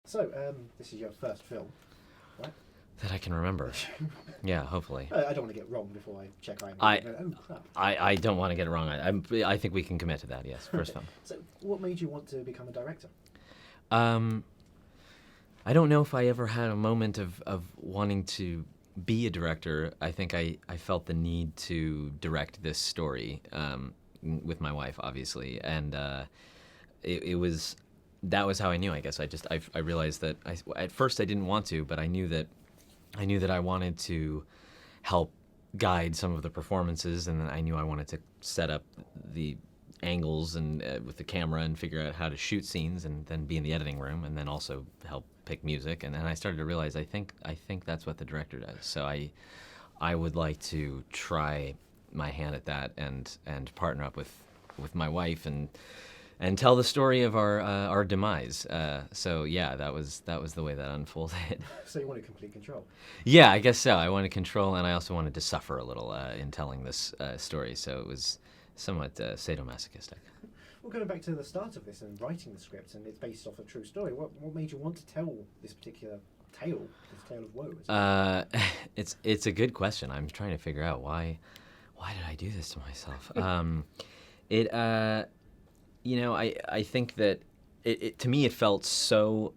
So, this is your first film, right? That I can remember. Yeah, hopefully. I don't want to get wrong before I check IMDb. Oh, crap. I don't want to get it wrong. I think we can commit to that, yes. First film. So, what made you want to become a director? I don't know if I ever had a moment of wanting to be a director. I think I felt the need to direct this story with my wife, obviously. And that was how I knew, I guess. I realized that at first I didn't want to, but I knew that I wanted to help guide some of the performances, and then I knew I wanted to set up the angles and with the camera and figure out how to shoot scenes, and then be in the editing room, and then also help pick music. And then I started to realize I think that's what the director does. So I would like to try my hand at that and partner up with my wife and tell the story of our demise. So yeah, that was the way that unfolded. So you wanted complete control? Yeah, I guess so. I wanted control, and I also wanted to suffer a little in telling this story. So it was somewhat sadomasochistic. Well, going back to the start of this and writing the script, and it's based off a true story. What made you want to tell this particular tale, this tale of woe? It's a good question. I'm trying to figure out why did I do this to myself. I think that it to me it felt so.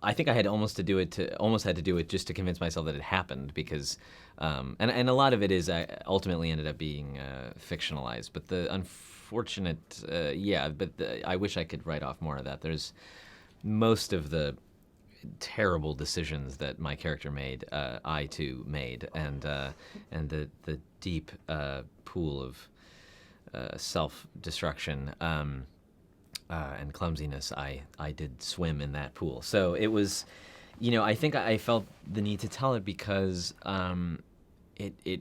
I think I had almost had to do it just to convince myself that it happened, because and a lot of it is ultimately ended up being fictionalized. But the unfortunate, I wish I could write off more of that. There's most of the terrible decisions that my character made, I too made, and the deep pool of self-destruction and clumsiness, I did swim in that pool. So it was, I think I felt the need to tell it because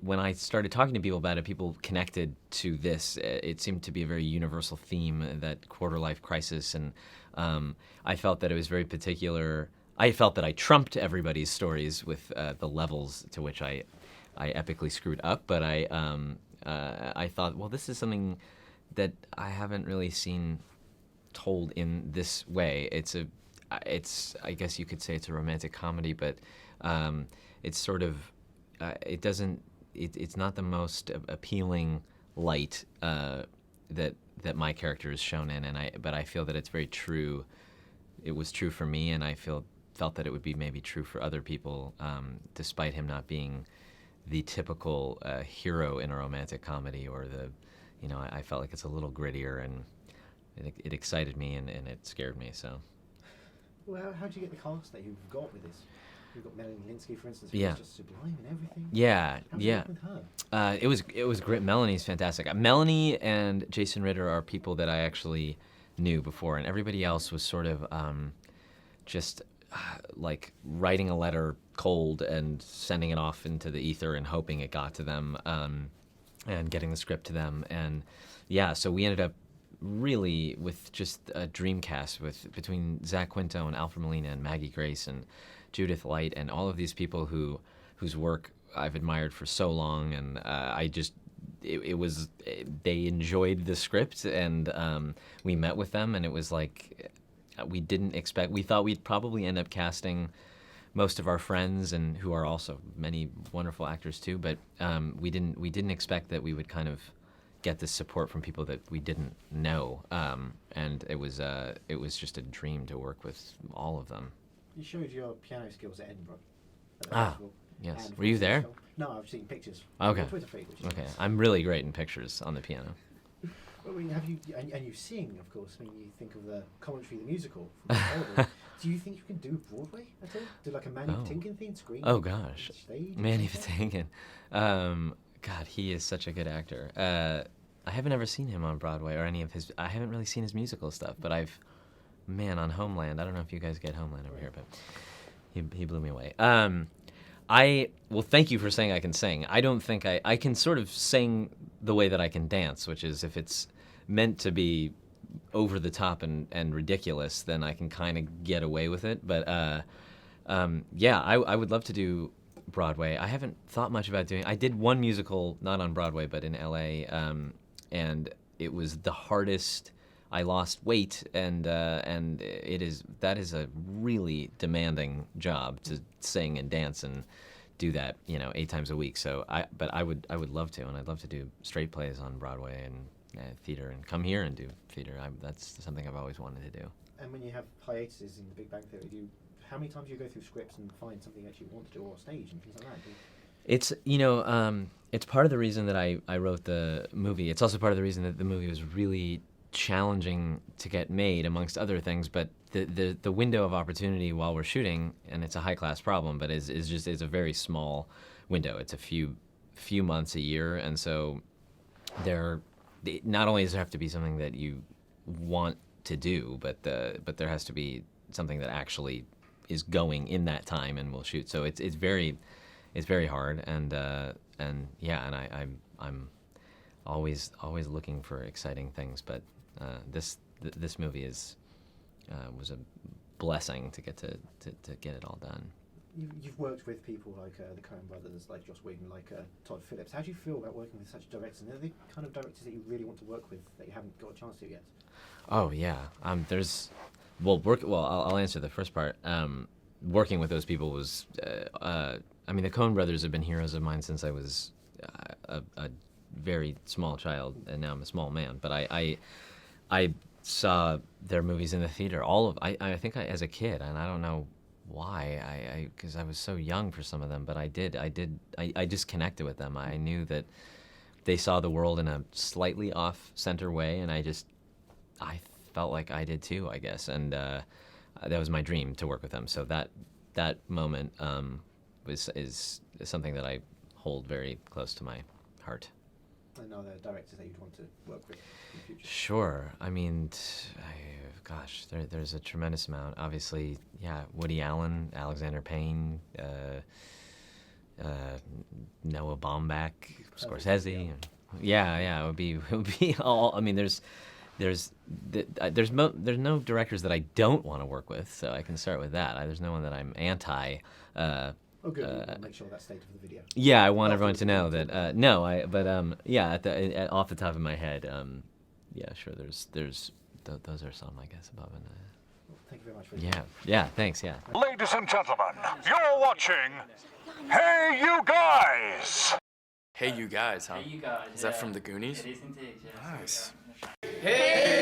when I started talking to people about it, people connected to this. It seemed to be a very universal theme, that quarter-life crisis, and I felt that it was very particular. I felt that I trumped everybody's stories with the levels to which I epically screwed up, but I thought, well, this is something that I haven't really seen told in this way. It's I guess you could say it's a romantic comedy, but it's sort of it's not the most appealing light that my character is shown in, but I feel that it's very true. It was true for me, and I felt that it would be maybe true for other people, despite him not being the typical hero in a romantic comedy, or I felt like it's a little grittier, and it excited me and it scared me. So. Well, how do you get the cast that you've got with this? You've got Melanie Lynskey, for instance, yeah. who's just sublime and everything. Yeah, how did yeah. you work with her? It was great. Melanie's fantastic. Melanie and Jason Ritter are people that I actually knew before, and everybody else was sort of just like writing a letter cold and sending it off into the ether and hoping it got to them, and getting the script to them. And yeah, so we ended up really with just a dream cast between Zach Quinto and Alfred Molina and Maggie Grace and Judith Light and all of these people whose work I've admired for so long, and they enjoyed the script, and we met with them, and it was like we thought we'd probably end up casting most of our friends, and who are also many wonderful actors too, but we didn't expect that we would kind of get this support from people that we didn't know, and it was just a dream to work with all of them. You showed your piano skills at Edinburgh. Yes. Were you there? No, I've seen pictures. Okay. On Twitter feed, Okay. I'm really great in pictures on the piano. Well, I mean, and you sing, of course. I mean, you think of the commentary, the musical. From Hollywood. Do you think you can do Broadway at all? Do like a Manny Patinkin theme screen? Oh gosh, stage, Manny Patinkin. God, he is such a good actor. I haven't ever seen him on Broadway or any of his. I haven't really seen his musical stuff, but on Homeland. I don't know if you guys get Homeland over here, but he blew me away. Well, thank you for saying I can sing. I don't think I can sort of sing the way that I can dance, which is if it's meant to be over the top and ridiculous, then I can kind of get away with it. But I would love to do Broadway. I haven't thought much about doing. I did one musical, not on Broadway, but in L.A., and it was the hardest I lost weight, and that is a really demanding job to sing and dance and do that, 8 times a week. So but I would love to, and I'd love to do straight plays on Broadway and theater, and come here and do theater. That's something I've always wanted to do. And when you have hiatuses in the Big Bang Theory, how many times do you go through scripts and find something that you want to do, or stage and things like that? It's it's part of the reason that I wrote the movie. It's also part of the reason that the movie was really challenging to get made, amongst other things. But the window of opportunity while we're shooting, and it's a high class problem, but is a very small window. It's a few months a year, and so not only does there have to be something that you want to do, but there has to be something that actually is going in that time and will shoot. So it's very hard, and I'm always looking for exciting things. But this movie was a blessing to get to get it all done. You've worked with people like the Coen brothers, like Joss Whedon, like Todd Phillips. How do you feel about working with such directors? And are they kind of directors that you really want to work with that you haven't got a chance to yet? Oh yeah, I'll answer the first part. Working with those people was, the Coen brothers have been heroes of mine since I was a very small child, and now I'm a small man. But I saw their movies in the theater, I think as a kid, and I don't know why, because I was so young for some of them, but I just connected with them. I knew that they saw the world in a slightly off-center way, and I felt like I did too, I guess, and that was my dream, to work with them. So that moment is something that I hold very close to my heart. And are there directors that you'd want to work with in the future? Sure. There's a tremendous amount. Obviously, Woody Allen, Alexander Payne, Noah Baumbach, Scorsese. It would be all. There's no directors that I don't want to work with, so I can start with that. There's no one that I'm anti. Oh, good. We'll make sure that's stated for the video. Yeah, I want everyone to know that. Off the top of my head, sure. There's those are some, I guess, above and. Thank you very much for your time. Yeah. Thanks. Yeah. Ladies and gentlemen, you're watching Hey You Guys. Hey You Guys, huh? Hey, you guys. Is that from the Goonies? It is indeed, yes. Nice. Hey!